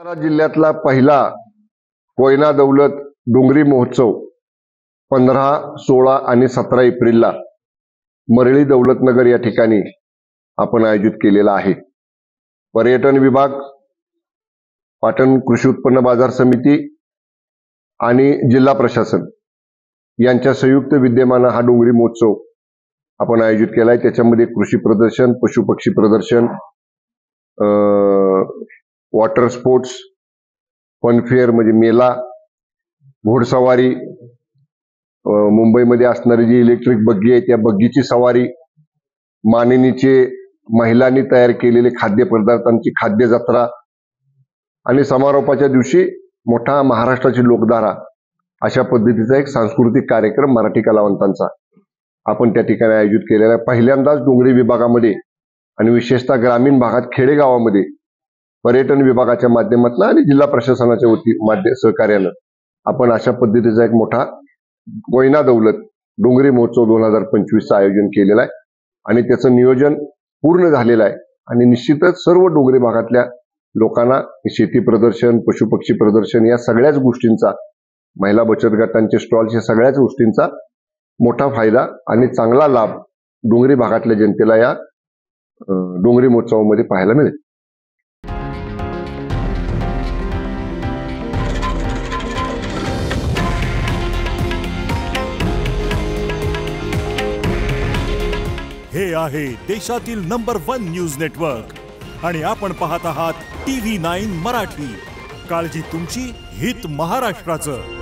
सातारा जिल्ह्यातला पहिला कोयना दौलत डोंगरी महोत्सव 15, 16 आणि 17 एप्रिलला मरळी दौलतनगर या ठिकाणी आपण आयोजित केलेला आहे। पर्यटन विभाग, पाटण कृषी उत्पन्न बाजार समिती आणि जिल्हा प्रशासन यांच्या संयुक्त विद्यमाने हा डोंगरी महोत्सव आपण आयोजित केला आहे। त्याच्यामध्ये कृषी प्रदर्शन, पशु पक्षी प्रदर्शन, वॉटर स्पोर्ट्स, फनफेअर म्हणजे मेला, घोडसवारी, मुंबईमध्ये असणारी जी इलेक्ट्रिक बग्गी आहे त्या बग्गीची सवारी, मानिनीचे महिलांनी तयार केलेले खाद्यपदार्थांची खाद्य जत्रा आणि समारोपाच्या दिवशी मोठा महाराष्ट्राची लोकधारा अशा पद्धतीचा एक सांस्कृतिक कार्यक्रम मराठी कलावंतांचा आपण त्या ठिकाणी आयोजित केलेला आहे। पहिल्यांदाच डोंगरी विभागामध्ये आणि विशेषतः ग्रामीण भागात खेडेगावामध्ये पर्यटन विभागाच्या माध्यमातून आणि जिल्हा प्रशासनाच्या सहकार्यानं आपण अशा पद्धतीचा एक मोठा कोयना दौलत डोंगरी महोत्सव 2025 आयोजन केलेला आहे आणि त्याचं नियोजन पूर्ण झालेलं आहे। आणि निश्चितच सर्व डोंगरी भागातल्या लोकांना शेती प्रदर्शन, पशुपक्षी प्रदर्शन या सगळ्याच गोष्टींचा, महिला बचत गटांचे स्टॉल्स या सगळ्याच गोष्टींचा मोठा फायदा आणि चांगला लाभ डोंगरी भागातल्या जनतेला या डोंगरी महोत्सवामध्ये पाहायला मिळेल। हे आहे देशातील नंबर 1 न्यूज नेटवर्क आणि आपण पाहत आहात TV9 मराठी। काळजी तुमची, हित महाराष्ट्राचं।